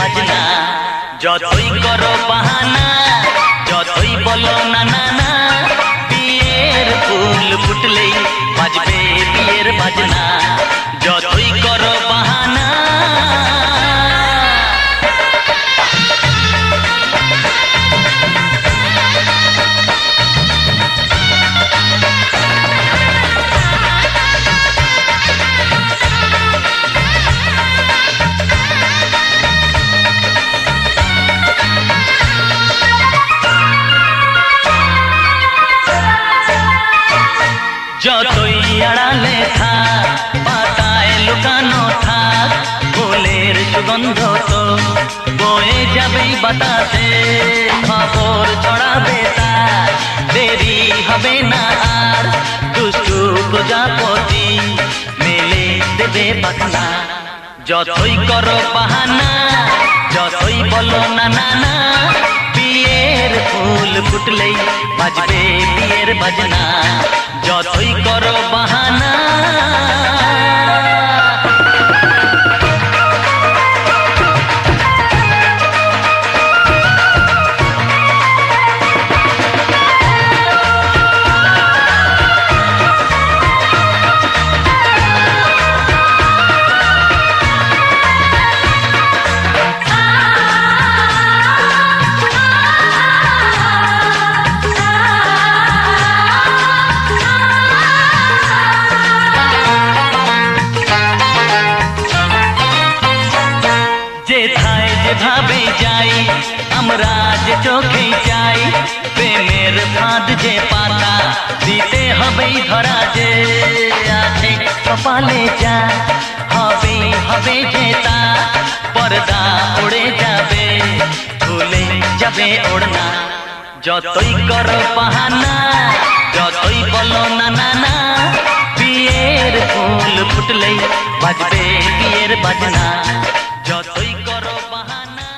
বাজনা। যতই করো বাহানা, যতই বলো না না না, বিয়ের ফুল ফুটলেই বাজবে বিয়ের বাজনা। যতই করো বাহানা, যতই আড়ালে থাক, পাতায় লুকানো থাক, ফুলের সুগন্ধ তো বয়ে যাবেই বাতাসে। খবর ছড়াবে তার, দেরি হবে না আর, দুষ্টু প্রজাপতি মেলে দেবে পাখনা। যতই করো বাহানা, যতই বলো না না না, বিয়ের ফুল ফুটলেই বাজবে বিয়ের বাজনা। যতই করো বাহানা, যেথায় যেভাবে যাই আমরা যে চোখেই চাই, প্রেমের ফাঁদ যে পাতা দিতে হবেই ধরা। যে আছে কপালে যা হবে হবে যে তা, পর্দা উড়ে যাবে ভুলে যাবে ওড়না। যতই করো বাহানা, যতই বলো না না না, বিয়ের ফুল ফুটলেই বাজবে বিয়ের বাজনা। যতই করো বাহানা,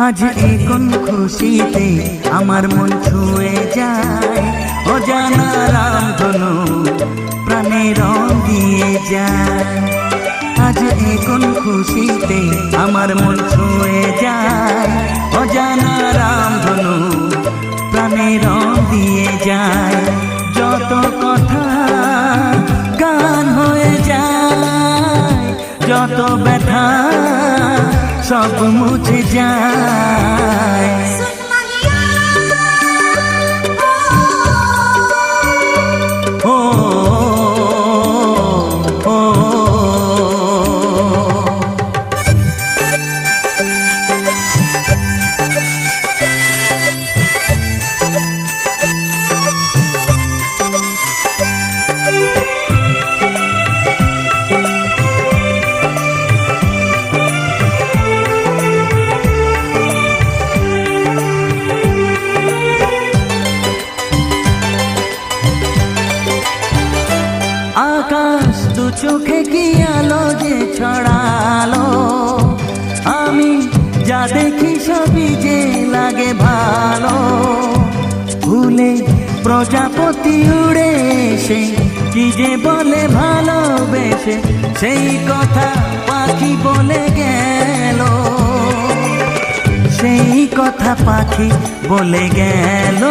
আজ এখন খুশিতে আমার মন ছুঁয়ে যায়, অজানা রামধনু প্রাণে রং দিয়ে যায়। আজ এখন খুশিতে আমার মন ছুঁয়ে যায়, অজানা রামধনু প্রাণে রং দিয়ে যায়। যত কথা গান হয়ে যায়, যত ব্যথা সব মুছে যায়। ও আকাশ দু চোখে কি আলো যে ছড়ালো, আমি যা দেখি সবই যে লাগে ভালো। ভুলে প্রজাপতি উড়ে এসে কি যে বলে ভালোবেসে, সেই কথা পাখি বলে গেল, সেই কথা পাখি বলে গেল।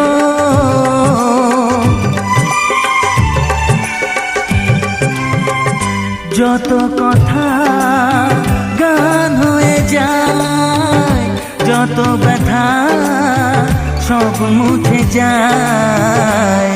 যত কথা গান হয়ে যায়, যত ব্যথা সব মুছে যায়।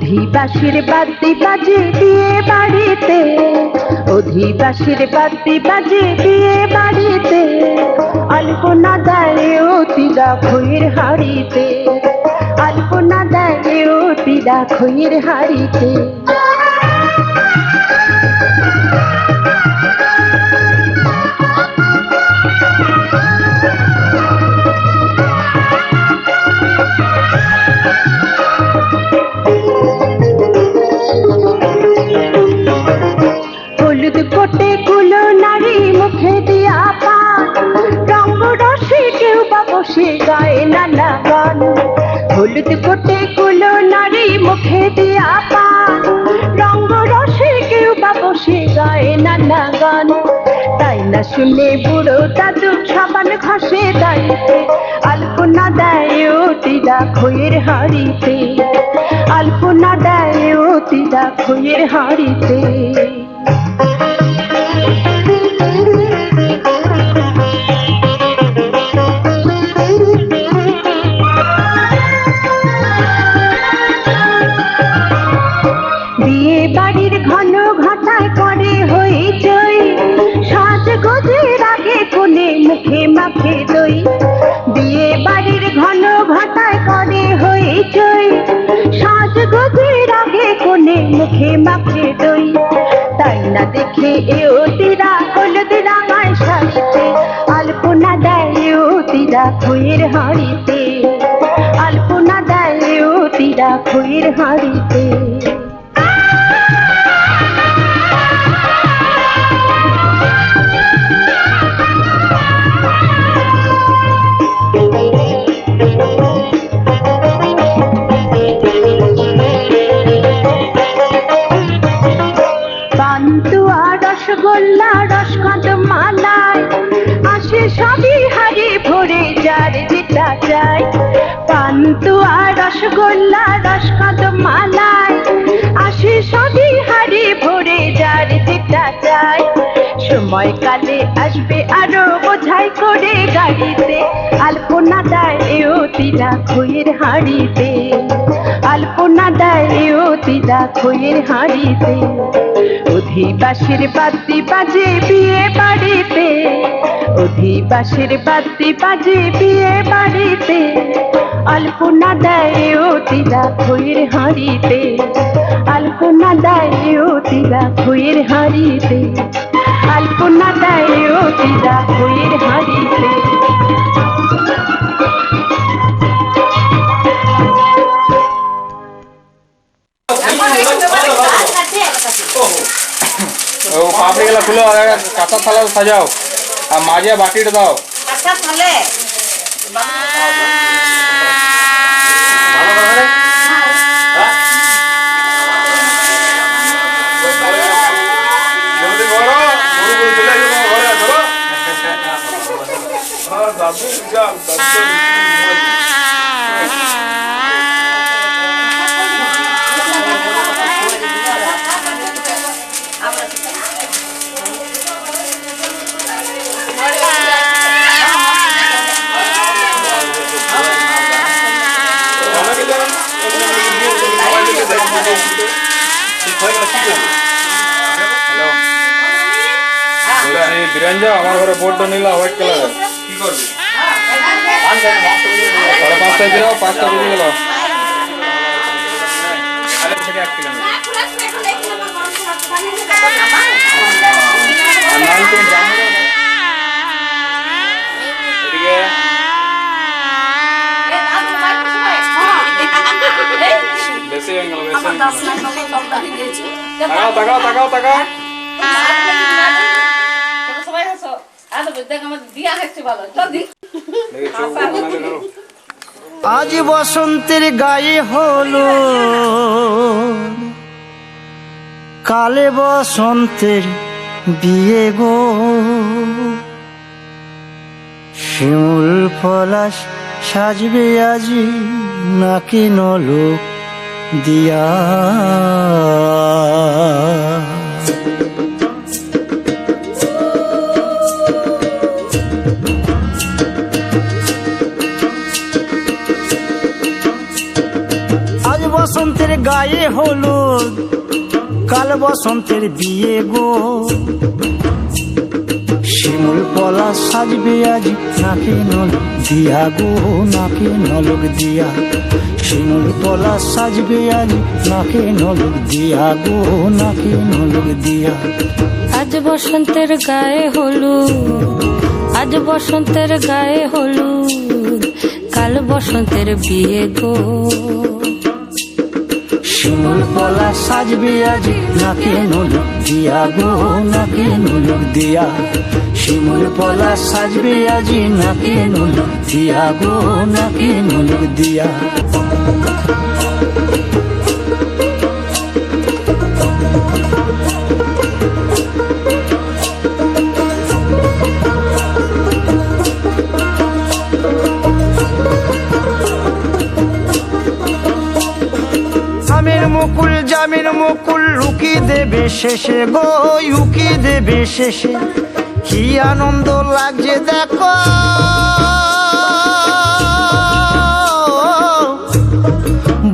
অধিবাসীর বাদ্যি বাজে বিয়ে বাড়িতে, অধিবাসীর বাদ্যি বাজে বিয়ে বাড়িতে, আলপনা দেয় অতিরা খইয়ের হাড়িতে, আলপনা দেয় অতিরা খইয়ের হাড়িতে। হলুদ কোটে গুলো নারী মুখে দিয়া পান, রঙ্গ রসে কেউ বা বসে গায়ে নানা গান। হলুদ কোটে গুলো নারী মুখে দিয়া পান, রঙ্গ রসে কেউ বা বসে গায়ে নানা গান। তাই না শুনে বুড়ো দাদু সাবান ঘষে দাঁড়িতে, আলপনা দেয় অতিরা খইয়ের হাড়িতে, আলপনা দেয় অতিরা খইয়ের হাড়িতে। বিয়ে বাড়ির ঘন ঘটায় করে হইচই, সাজগোজের আগে কোণে মুখে মাখে দই। বিয়ে বাড়ির ঘন ঘটায় করে হইচই, সাজগোজের আগে কোণে মুখে মাখে দই। তাই না দেখে এ অতিরা হলুদ রাঙায় শাড়িতে, আলপনা দেয় অতিরা খইয়ের হাড়িতে, আলপনা দেয় অতিরা খইয়ের হাড়িতে। পান্তুয়া রসগোল্লা রসকদ মালাই, আসে সবই হাড়ি ভরে যার যেটা চাই। পান্তুয়া রসগোল্লা রসকদ মালাই, আসে সবই হাড়ি ভরে যার যেটা চাই। সময়কালে আসবে আরো বোঝাই করে গাড়িতে, আলপনা দেয় অতিরা খইয়ের হাড়িতে, আলপনা দেয় অতিরা খইয়ের হাড়িতে। অধিবাসীর বাদ্যি বাজে বিয়ে বাড়িতে, অধিবাসীর বাদ্যি বাজে বিয়ে বাড়িতে, আলপনা দেয় অতিরা খইয়ের হাড়িতে, আলপনা দেয় অতিরা খইয়ের হাড়িতে, আলপনা দেয় অতিরা খইয়ের হাড়িতে। ও পাপড়ি গুলো খুলো আর কাঁচা থালা সাজাও আর মাঝে বাটিটা দাও। আচ্ছা তাহলে বিরঞ্জা আমার ঘরে বোর্ডটা নিলা হোয়াইট কালার কি করবি? 5টা দিলাও 5টা দিয়ে গেল। বেশি হয়ে গেল তাকাও তাকাও তাকাও। আজ বসন্তের গায়ে হলো, কালে বসন্তের বিয়ে গো। শিমুল পলাশ সাজবে আজি নাকি নলোক দিয়া। বসন্তের গায়ে হলুদ কাল বসন্তের বিয়ে গো। শিমুল পলা সাজবে আজ নাকে নলক দিয়া গো, নাকে নলক দিয়া। শিমুল পলা সাজবে আজ নাকে নলক দিয়া গো, নাকে নলক দিয়া। আজ বসন্তের গায়ে হলুদ, আজ বসন্তের গায়ে হলুদ, কাল বসন্তের বিয়ে গো। শিমুল পলা সাজবে আজ নাকে নলক দিয়া গো, নাকে নলক দিয়া। শিমুল পলা সাজবে আজ নাকে নলক দিয়া গো, নাকে নলক দিয়া। আমের মুকুল জামের মুকুল লুকি দেবে শেষে গো, উকি দেবে শেষে। কি আনন্দ লাগছে দেখো,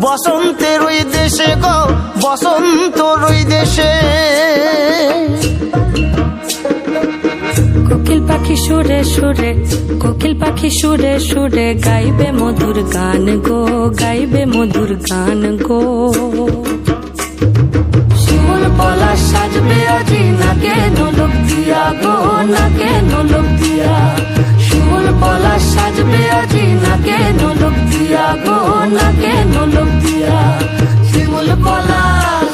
বসন্তের ওই দেশে গো, বসন্তর ওই দেশে। কোকিল পাখি সুরে সুরে, কোকিল পাখি সুরে সুরে গাইবে মধুর গান গো, গাইবে মধুর গান গো। শিমুল পলা সাজবে আজি নাকে নলক দিয়া গো, নাকে নলক দিয়া। শিমুল পলা সাজবে আজি নাকে নলক দিয়া গো, নাকে নলক দিয়া। শিমুল পলাশ,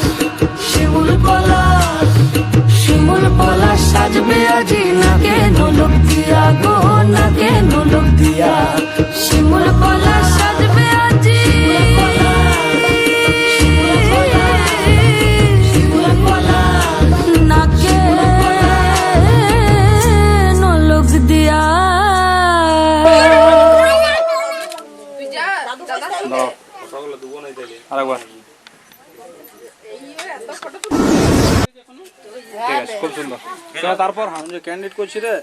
শিমুল পলাশ, শিমুল পলাশ সাজবে আজি নাকে নলক দিয়া গো, নাকে নলক দিয়া। শিমুল পলা সাজবে আজি, নাকে নলক দিয়া। আরেকবার ঠিক আছে, খুব সুন্দর। তারপর আমি যে ক্যান্ডিডেট করছি রে,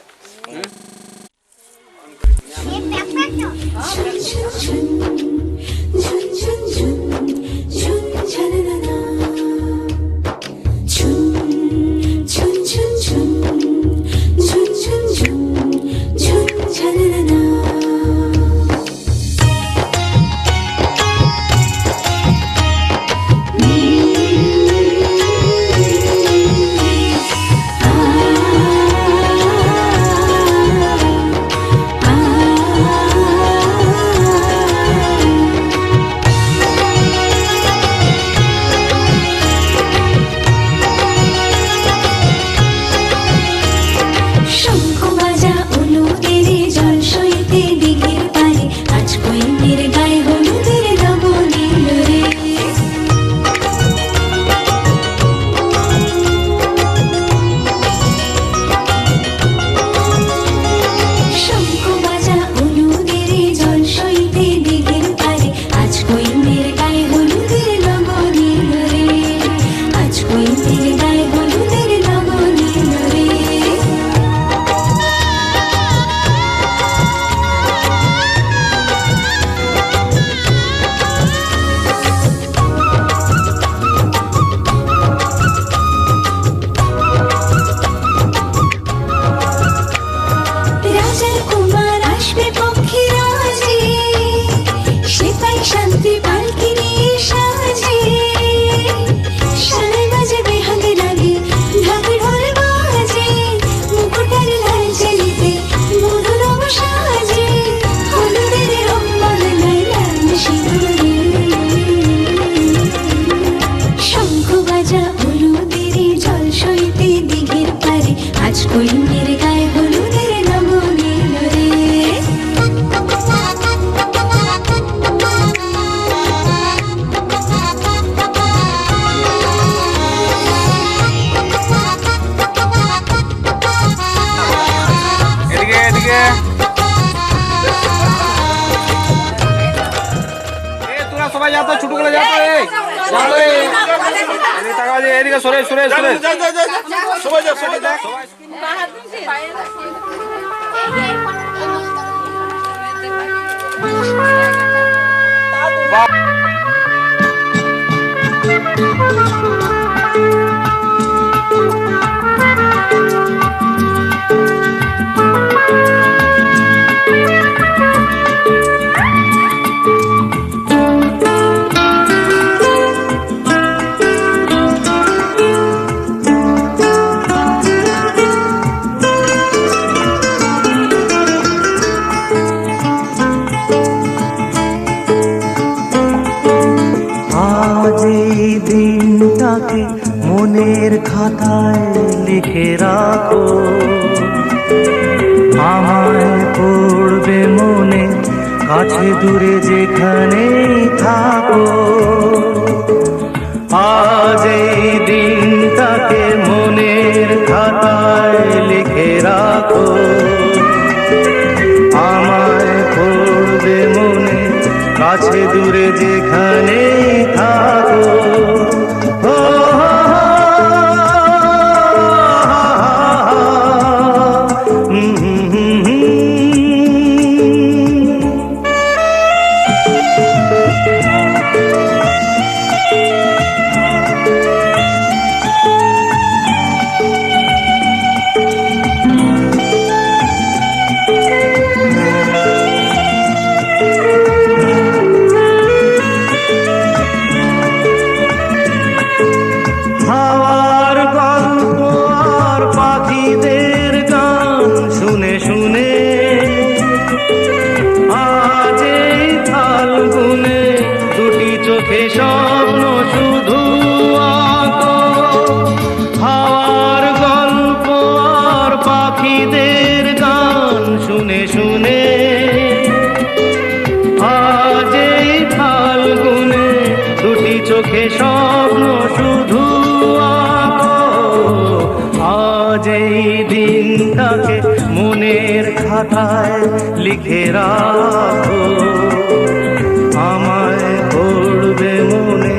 সবাই যাতো ছোট গুলো যাতো এদিকে তাকাও যে এদিকে সরে সরে সরে সবাই যা সবাই যা বাহ আজ এই দিনটাকে মনের খাতায় লিখে রাখো, আমায় পড়বে মনে কাছে দূরে যেখানেই থাকো। আজ এই দিনটাকে মনের খাতায় লিখে রাখো, আমায় পড়বে মনে কাছে দূরে যেখানেই থাকো। ও হাওয়ার গল্প আর পাখিদের গান শুনে শুনে আজ এই ফাল্গুনে দুটি চোখে স্বপ্ন শুধু আঁকো। হাওয়ার গল্প আর পাখিদের গান শুনে শুনে আজ এই ফাল্গুনে দুটি চোখে স্বপ্ন শুধু আঁকো। আজ এই দিনটাকে মনের খাতায় লিখে রাখো, আমায় পড়বে মনে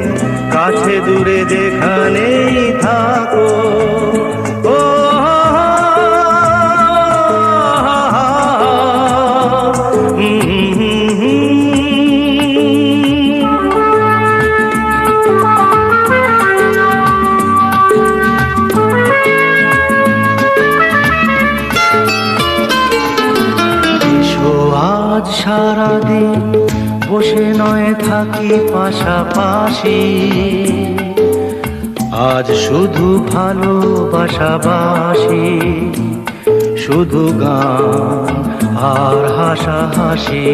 কাছে দূরে যেখানেই থাকো। ও আজ সারাদিন বসে নয় থাকি পাশাপাশি, আজ শুধু ভালোবাসাবাসি, শুধু গান আর হাসাহাসি।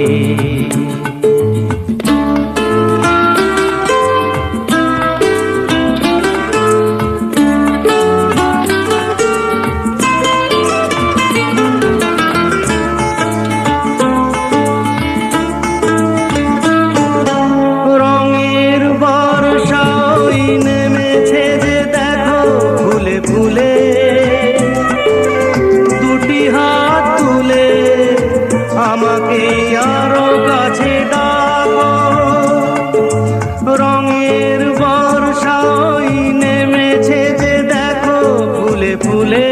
আমাকে আরো কাছে ডাকো, রঙের বর্ষা ওই নেমেছে যে দেখো ফুলে ফুলে।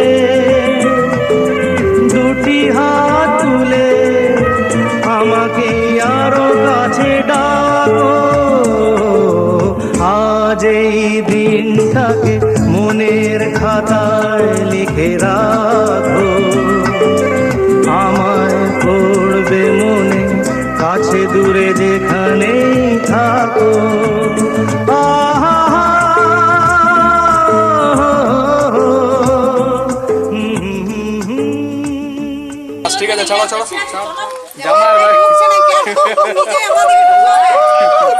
দুটি হাত তুলে আমাকে আরো কাছে ডাকো, আজ এই দিনটাকে মনের খাতায় লিখে রাখো, আমায় পড়বে মনে কাছে দূরে যেখানেই থাকো। ঠিক আছে, চলো চলো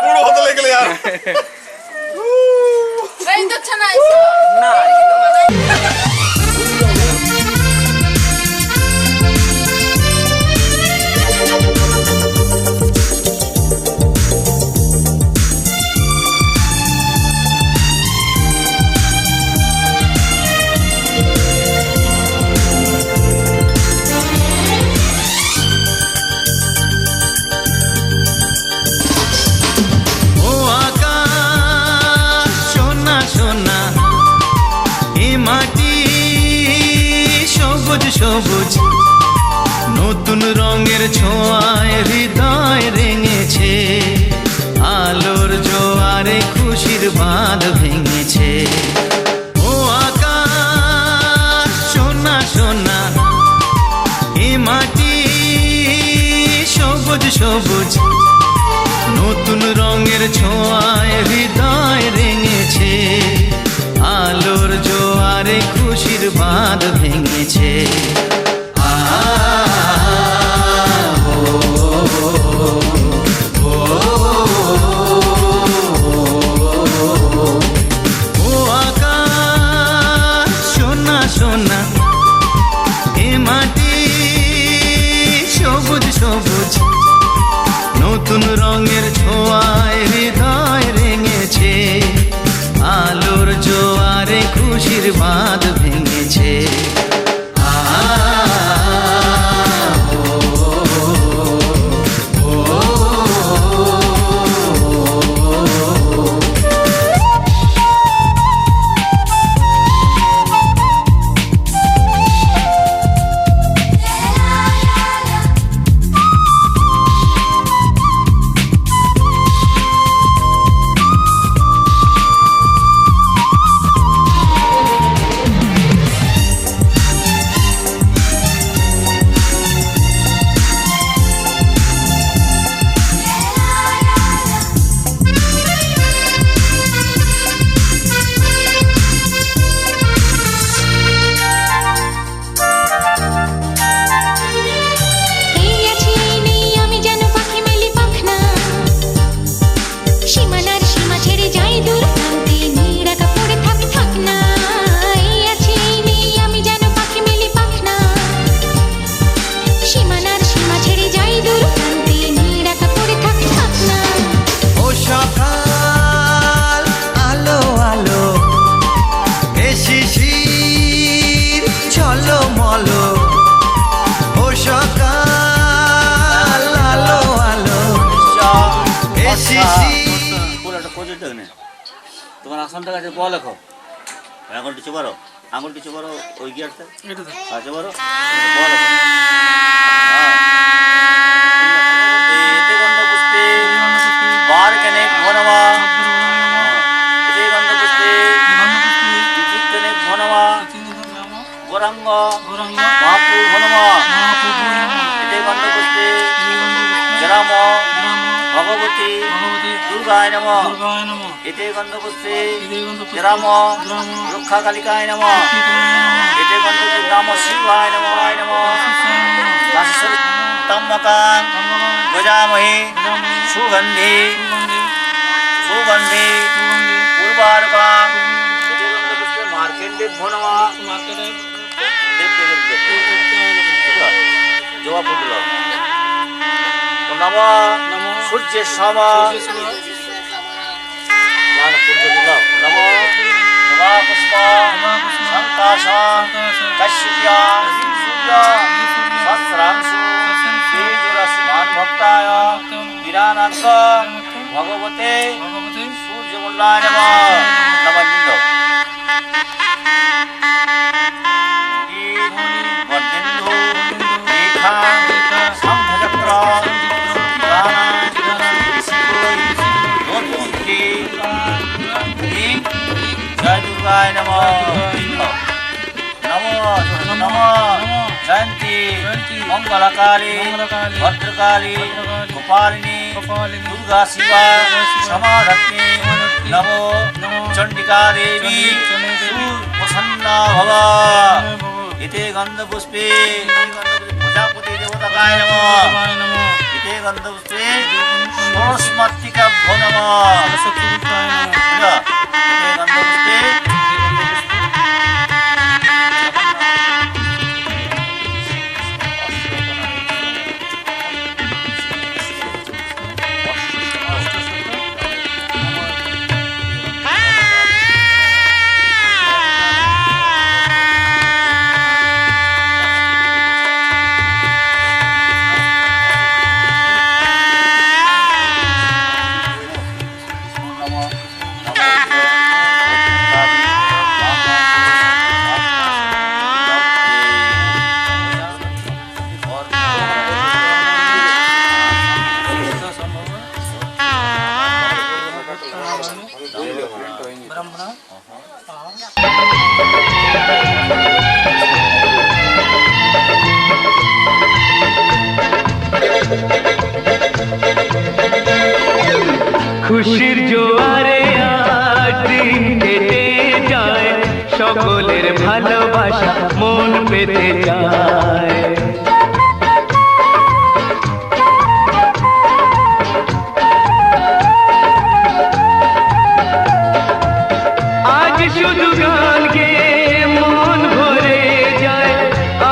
পুরো হতে লেগে यार नहीं तो अच्छा ना না সবুজ নতুন রঙের ছোঁয়ায় হৃদয় রেঙেছে, আলোর জোয়ারে খুশির খুশির বাঁধ ভেঙেছে। ও আকাশ সোনা সোনা, এ মাটি সবুজ সবুজ, নতুন রঙের ছোঁয়ায় হৃদয় রেঙেছে। আলোর জোয়ারে খুশির বাঁধ ভেঙেছে। ও আকাশ সোনা সোনা, এ মাটি সবুজ সবুজ, নতুন রঙের ছোঁয়ায় হৃদয় রেঙেছে। আলোর জোয়ারে খুশির বাঁধ ভেঙেছে। তোমার আসনটা কাছে বল লেখো, আঙুলটি চুবারো, আঙুলটি চুবারো ওই গিয়ারটা আছে বলো বল লেখো। এতে গন্ধ পুষ্পে বার কেনে ঘনমা, এতে গন্ধ পুষ্পে কেনে ঘনমা, গৌরাঙ্গ মহাপু ঘনমা, এতে গন্ধ পুষ্পে জরাম ভগবতী দুর্গায় নমঃ, এতে গন্ধপুষ্পে রাম রক্ষা কালিকায় নমঃ, এতে গন্ধপুষ্পে রাম শিবায় নমঃ নমঃ। তম্বকাং গজামহে সুগন্ধি সুগন্ধি পূর্বার্কাং, এতে গন্ধপুষ্পে মার্কেন্ডে নমঃ, জবা ফুটল নমঃ সূর্যের সম নমো নমা পুষ্প সংকাশ কাশ্যপ্যা সূর্য সহস্রাংশু তেজোরশ্মান ভক্তায় বিরানাঙ্গ ভগবতে সূর্যমণ্ডলায় নমঃ। নবন্দিত বর্ধেন্দু রেখা শঙ্খচক্র জয় দুর্গায় নমঃ। নমো নমো জয়ন্তী মঙ্গলকালী ভদ্রকালী গোপালিনী দুর্গা শিবা সমাধত্তে নমো চণ্ডিকা দেবী প্রসন্না ভব। এতে গন্ধপুষ্পে প্রজাপতি দেবতাকায় নমঃ, এতে গন্ধপুষ্পে ষোড়শমাতৃকাভ্যো নমঃ, এতে গন্ধপুষ্পে খুশির জোয়ারে আজ দিন কেটে যায়, সকলের ভালোবাসা মন পেতে যায়। আজ শুধু গান গেয়ে মন ভরে যায়,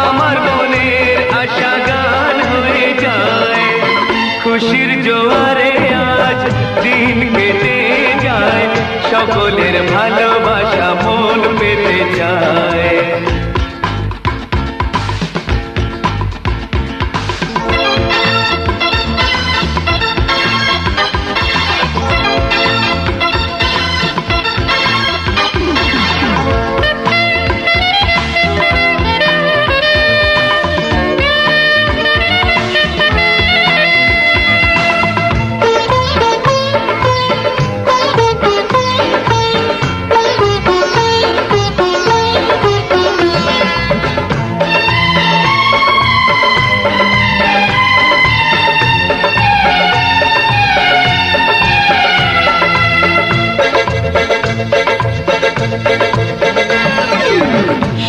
আমার মনের আশা গান হয়ে যায়। খুশির জোয়ারে আজ দিন কেটে যায়, সকলের ভালোবাসা মন পেতে যায়।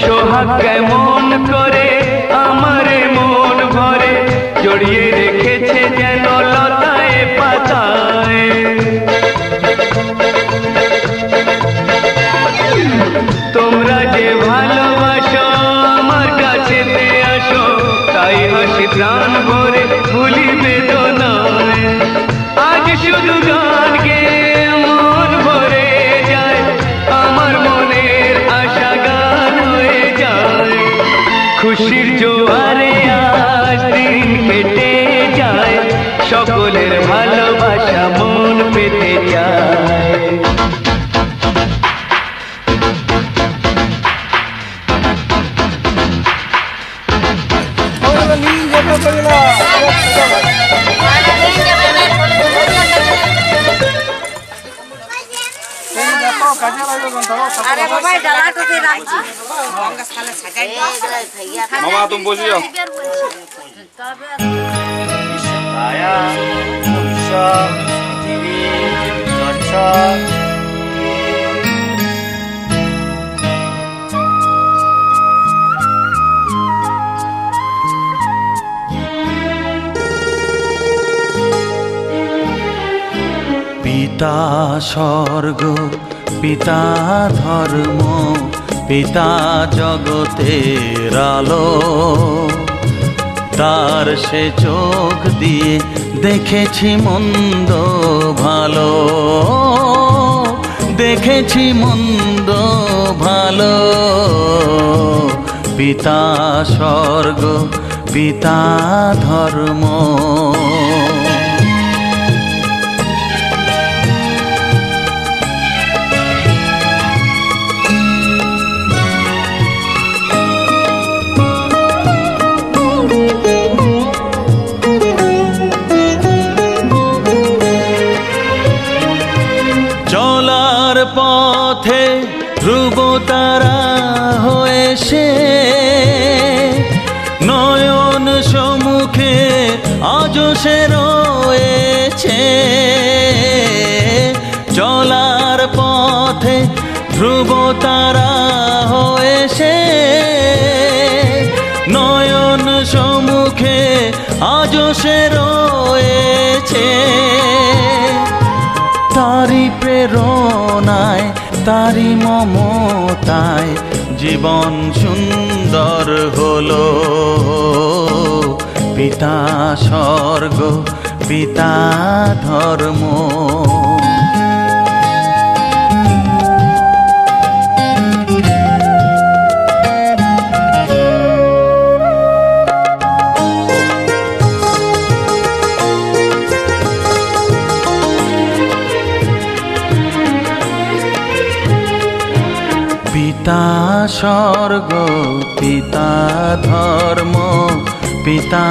সোহাগ কেমন করে আমারে মন ভরে জড়িয়ে রেখেছে যেন লতায় পাতায়। তোমরা যে ভালোবাসো আমার কাছেতে আসো, তাই হাসি প্রাণ ভরে ভুলি বেদনায়। আজ শুধু গান গেয়ে মন ভরে যায়, আমার মনের আশা গান হয়ে যায়। খুশির জোয়ারে আজ দিন কেটে যায়, সকলের ভালোবাসা মন পেতে যায়। মামা তুমি বসে যাও। ছায়া ভবিষ্যৎ পৃথিবী নশ্বর। পিতা স্বর্গ, পিতা ধর্ম, পিতা জগতের আলো। তার সে চোখ দিয়ে দেখেছি মন্দ ভালো, দেখেছি মন্দ ভালো। পিতা স্বর্গ, পিতা ধর্ম। চলার পথে ধ্রুব তারা হয়ে সে, নয়ন সম্মুখে আজ সে রয়েছে। চলার পথে ধ্রুব তারা হয়ে সে, নয়ন সম্মুখে আজ সে রয়েছে। তারি প্রেরণায়, তারি মমতায় জীবন সুন্দর হলো। পিতা স্বর্গ, পিতা ধর্ম। পিতা স্বর্গ, পিতা ধর্ম, পিতা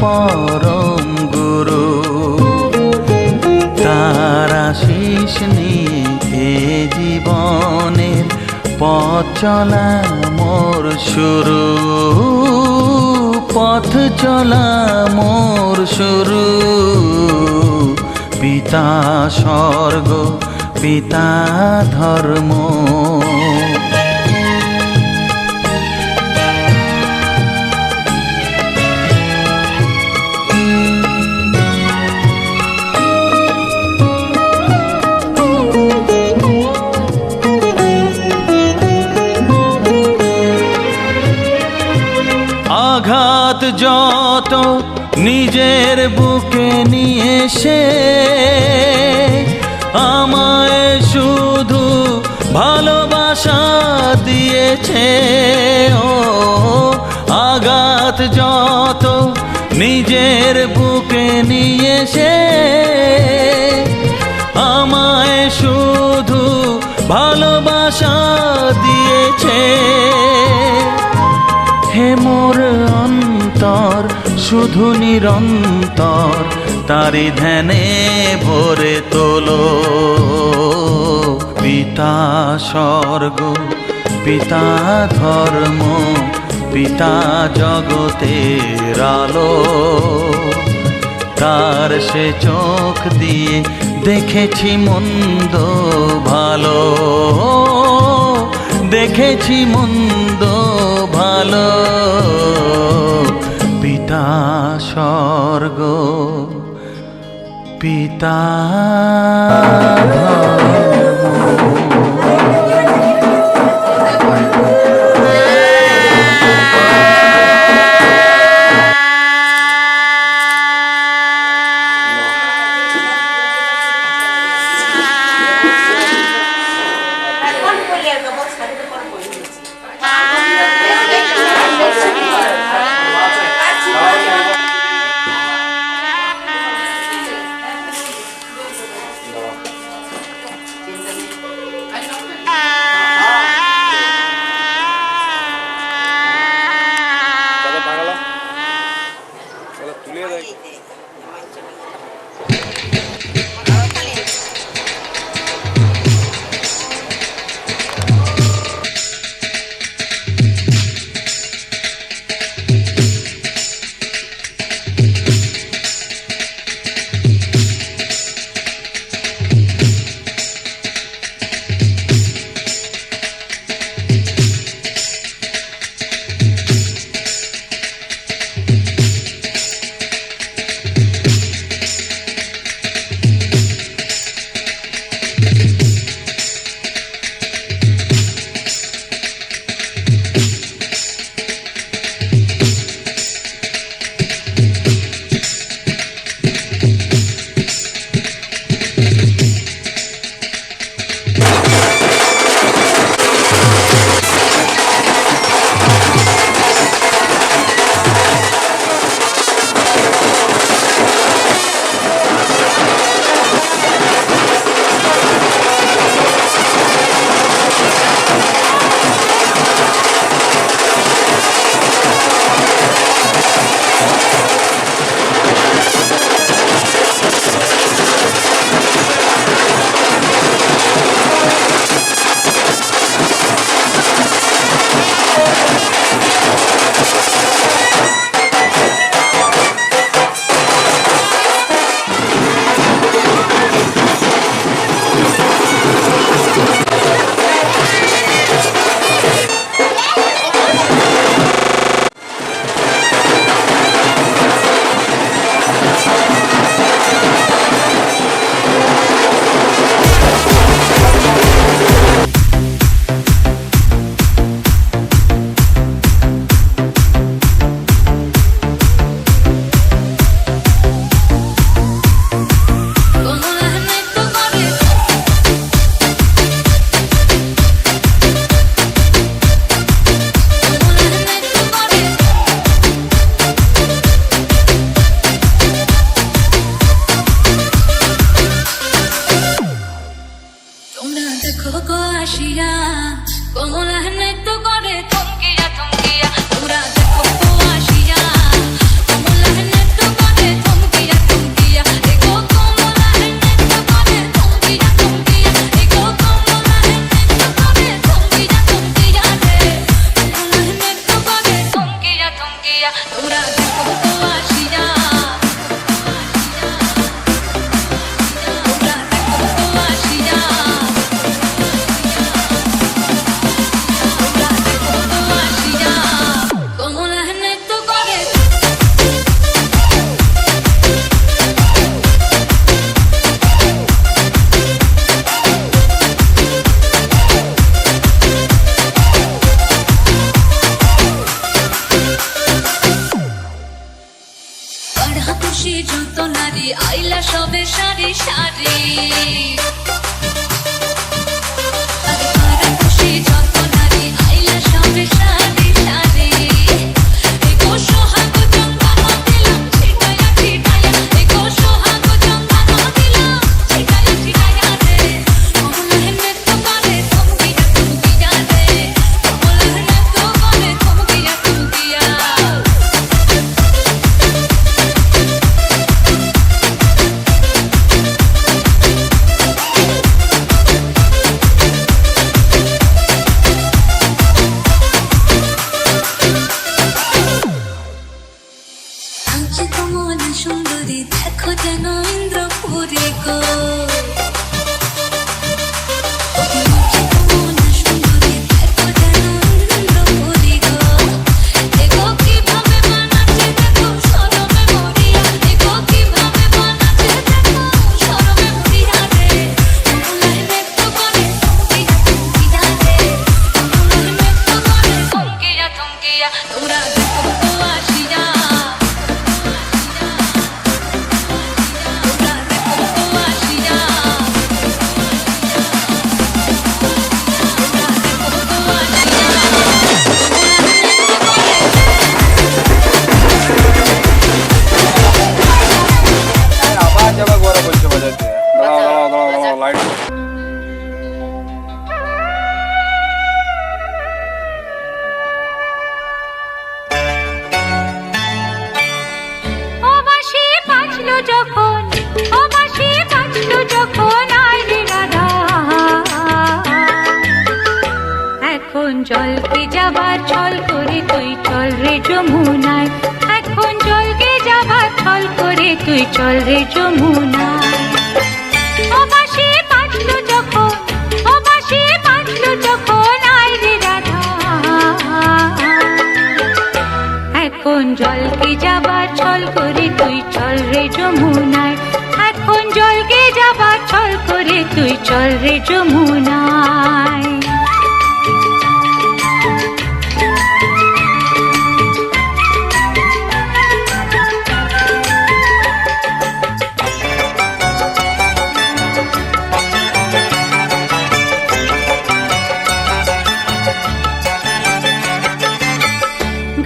পরম গুরু। তার আশিস নিয়ে জীবনের পথ চলা মোর শুরু, পথ চলা মোর শুরু। পিতা স্বর্গ পিতা ধর্ম, আঘাত যত নিজের বুকে নিয়ে সে আমায় শুধু ভালোবাসা দিয়েছে। ও আঘাত যত নিজের বুকে নিয়ে সে আমায় শুধু ভালোবাসা দিয়েছে। হে মোর অন্তর শুধু নিরন্তর তারি ধ্যানে ভরে তোলো। পিতা স্বর্গ পিতা ধর্ম পিতা জগতের আলো, তার সে চোখ দিয়ে দেখেছি মন্দ ভালো, দেখেছি মন্দ ভালো। পিতা স্বর্গ পিতা নারী আইলা সবে সারি সারি আরে ভাড়া খুশি যত নারী আইলা সবে সারি সারি এগো সোহাগ জঙ্গানো দিলাম ছিটায়া ছিটায়া এগো সোহাগ জঙ্গানো দিলাম ছিটায়া ছিটায়া রে কমলা হেমে তো করে থমকিয়া থমকিয়া রে কমলা হেমে তো করে থমকিয়া থমকিয়া আঁচে কমলা সুন্দরী দেখো যেন ইন্দ্রপুরী গো আঁচে কমলা সুন্দরী দেখো যেন ইন্দ্রপুরী গো এগো কিভাবে বানাচ্ছে দেখো শরমে মরিয়া এগো কিভাবে বানাচ্ছে দেখো শরমে মরিয়া রে কমলা হেমে তো করে থমকিয়া থমকিয়া রে কমলা হেমে তো করে থমকিয়া থমকিয়া তোমরা দেখো তো আসিয়া আবার যাবা গোরা বলছে বাজাতে দাঁড়াও দাঁড়াও দাঁড়াও দাঁড়াও লাইট ও বাঁশি বাজলো যখন ও বাঁশি বাজলো যখন আয় রে রাধা এখন জলকে যাবার ছল করে তুই চল রে যমুনায় এখন জলকে যাবার ছল করে তুই চল রে যমুনায় ও বাঁশি বাজলো যখন ও বাঁশি বাজলো যখন আয় রে রাধা এখন জলকে যাবার ছল করে তুই চল রে যমুনায় এখন জলকে যাবার ছল করে তুই চল রে যমুনায়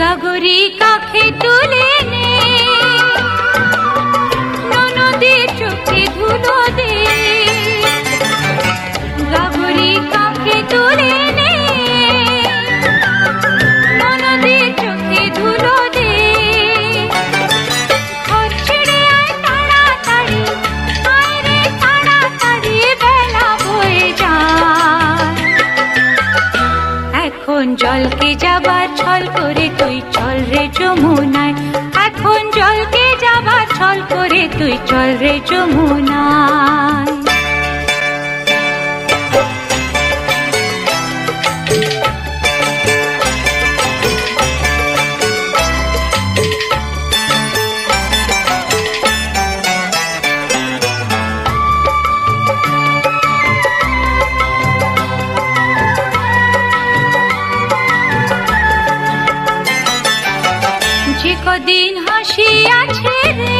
গাগরি কাখে তুলে নে ননদে চোখে ধুলো দে গাগরি কাখে তুলে নে ননদে চোখে ধুলো দে ঘর ছেড়ে আয় তাড়াতাড়ি আয় রে তাড়াতাড়ি বেলা বয়ে যায় এখন জলকে যাবার ছল করে তুই চল রে যমুনায় এখন জলকে যাবার ছল করে তুই চল রে যমুনায় যে কদিন হাসি আছে রে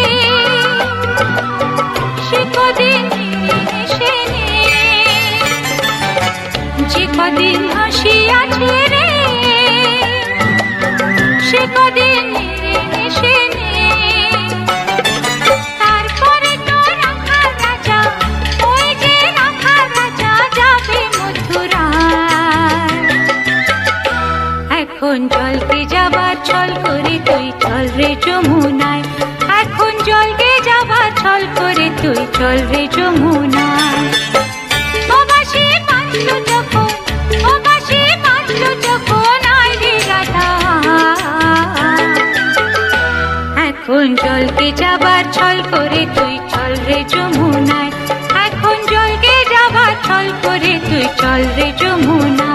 সে কদিন হেসে নে যে কদিন হাসি আছে রে সে কদিন হেসে নে তারপরে তো রাখা রাজা ওই যে রাখা রাজা যাবে মথুরায় এখন জলকে যাবার ছল করে তুই চল রে যমুনায় এখন জলকে যাবার ছল করে তুই চল রে যমুনায় ও বাঁশি বাজলো যখন ও বাঁশি বাজলো যখন আয় রে রাধা এখন জলকে যাবার ছল করে তুই চল রে যমুনায় এখন জলকে যাবার ছল করে তুই চল রে যমুনায়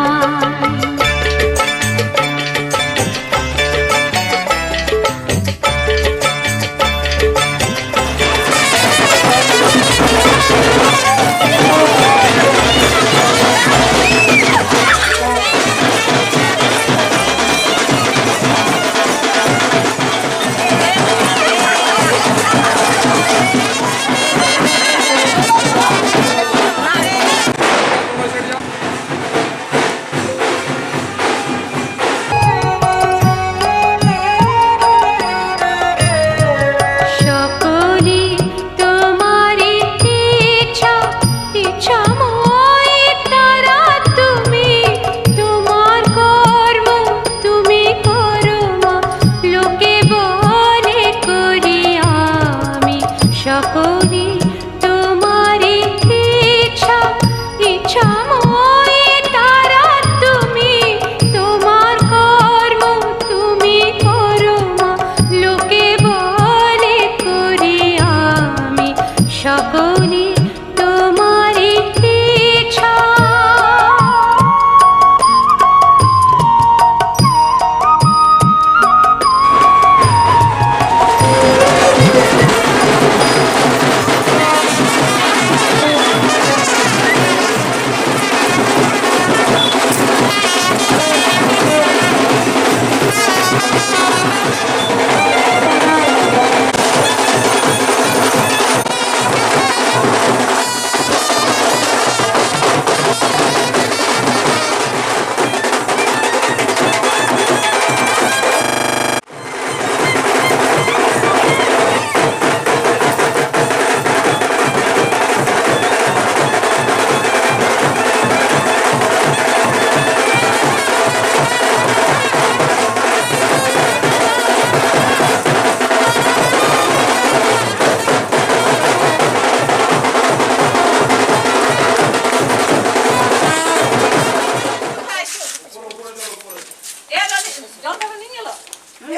ও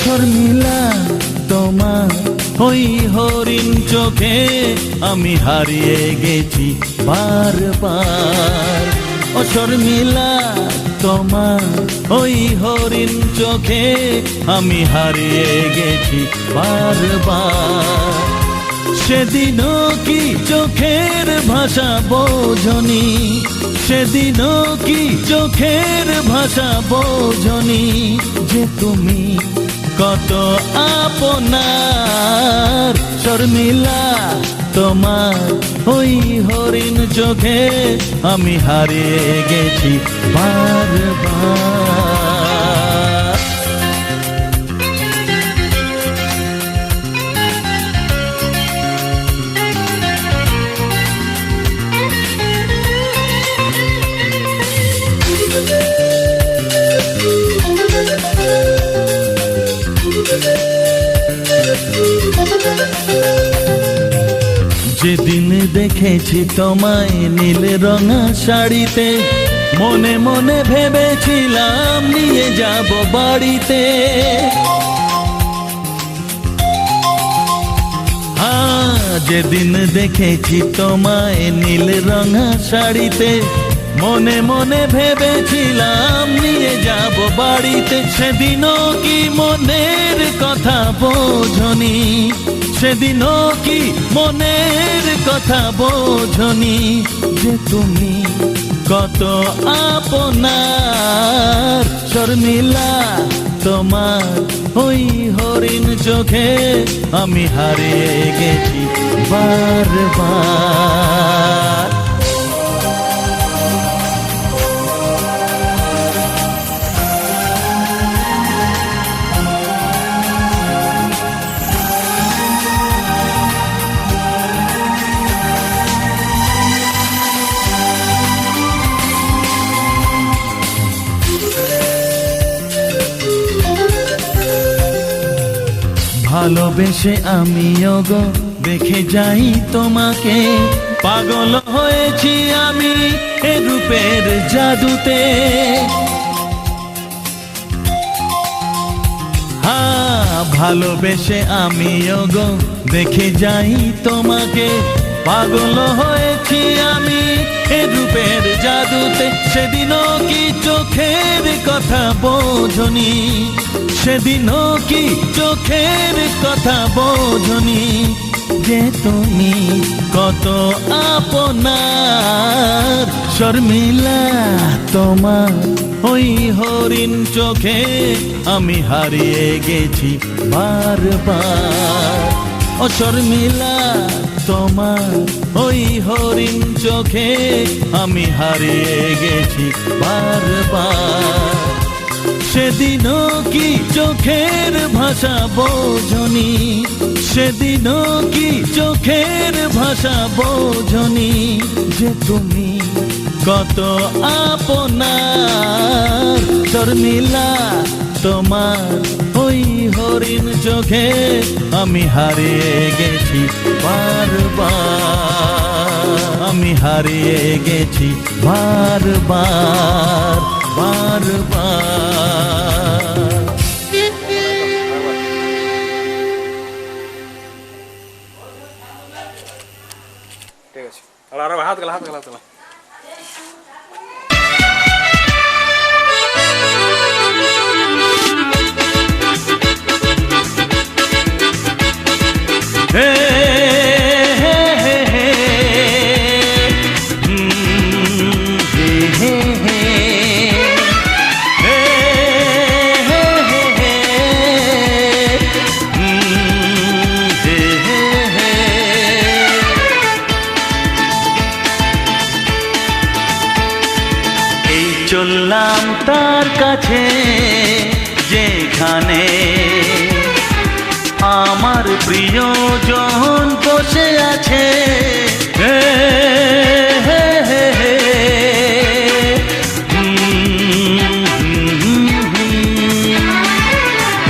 শর্মিলা তোমার ওই হরিণ চোখে আমি হারিয়ে গেছি বারবার। ও শর্মিলা তোমার ওই হরিণ চোখে আমি হারিয়ে গেছি বারবার। সেদিনও কি চোখের ভাষা বোঝনি, সেদিনও কি চোখের ভাষা বোঝনি, যে তুমি কত আপনার। শর্মিলা তোমার ওই হরিণ চোখে আমি হারিয়ে গেছি বারবার। যেদিন দেখেছি তোমায় নীল রঙা শাড়িতে, মনে মনে ভেবেছিলাম নিয়ে যাব বাড়িতে। যেদিন দেখেছি তোমায় নীল রঙা শাড়িতে, মনে মনে ভেবেছিলাম নিয়ে যাব বাড়িতে। সেদিনও কি মনের কথা বোঝনি, সেদিনও কি মনের কথা বোঝনি, যে তুমি কত আপনার। শর্মিলা তোমার ওই হরিণ চোখে আমি হারিয়ে গেছি বারবার। ভালোবেসে আমিও গো দেখে যাই তোমাকে, পাগল হয়েছি আমি এ রূপের জাদুতে। ভালোবেসে আমিও গো দেখে যাই তোমাকে, পাগল হয়েছি আমি এ রূপের জাদুতে। সেদিনও কি চোখের কথা বোঝনি, সেদিনও কি চোখের কথা বোঝনি, যে তুমি কত আপনার। শর্মিলা তোমার ওই হরিণ চোখে আমি হারিয়ে গেছি বারবার। ও শর্মিলা তোমার ওই হরিণ চোখে আমি হারিয়ে গেছি বারবার। সেদিনও কি চোখের ভাষা বোঝনি, সেদিনও কি চোখের ভাষা বোঝনি, যে তুমি কত আপনার। শর্মিলা তোমার ওই হরিণ চোখে আমি হারিয়ে গেছি বারবার, আমি হারিয়ে গেছি বারবার বারবার। ঠিক আছে, আর হাত গেলা হাত গেলা তোলা। চললাম তার কাছে যেখানে আমার প্রিয়জন বসে আছে, হে হে হে হে।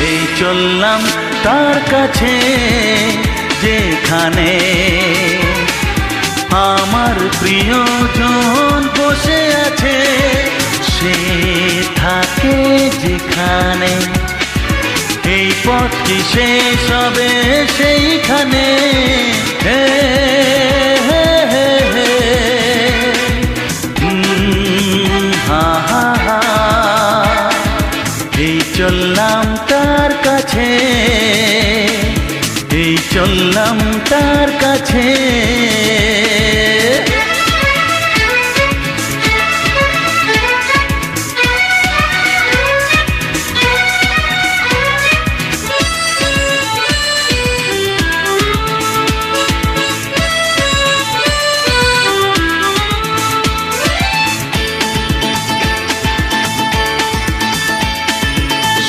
এই চললাম তার কাছে যেখানে আমার প্রিয়জন বসে আছে, সে থাকে যেখানে। এই পথটি শেষ হবে সেইখানে। হে হে হে হে। হা হা হা। এই চললাম তার কাছে, এই চললাম তার কাছে।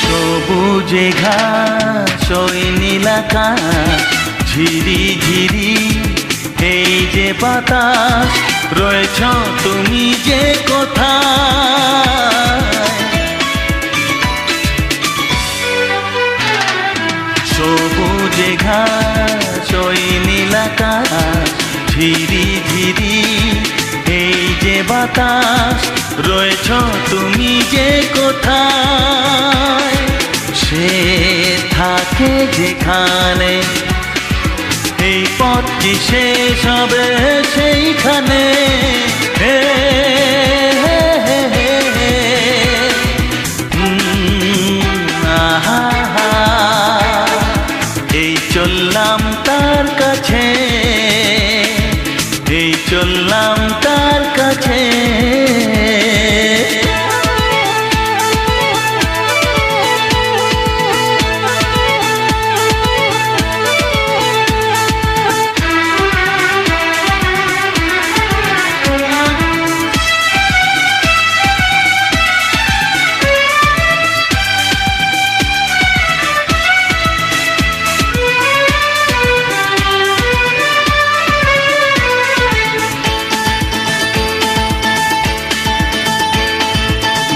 সবুজে ঘাস ওই নীল আকাশ, ঝিরি ঝিরি এই যে বাতাস, রয়েছ তুমি যে কোথায়। সবুজে ঘাস ওই নীল আকাশ, ঝিরি ঝিরি এই যে বাতাস, রয়েছ তুমি যে কোথায়। সে থাকে যেখানে, এই পথটি শেষ হবে সেইখানে। হে হে হে হে হে। আহা হা। এই চললাম তার কাছে, এই চললাম তার কাছে।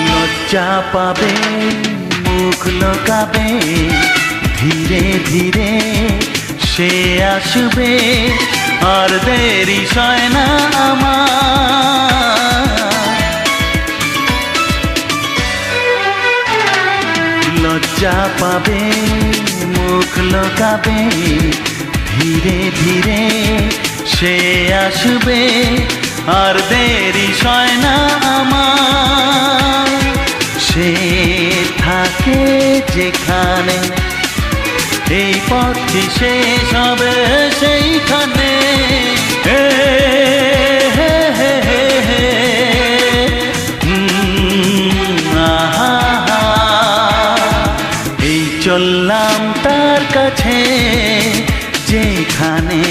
লজ্জা পাবে, মুখ লোকাবে, ধীরে ধীরে সে আসবে, আর দেরি সয় না আমার। লজ্জা পাবে, মুখ লোকাবে, ধীরে ধীরে সে আসবে, আর দেরি সয় না আমার। সে থাকে যেখানে, এই পথটি শেষ হবে সেইখানে। হে হে হে হে হে। আহা হা। এই চললাম তার কাছে যেখানে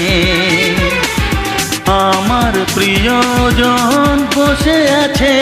আমার প্রিয়জন বসে আছে।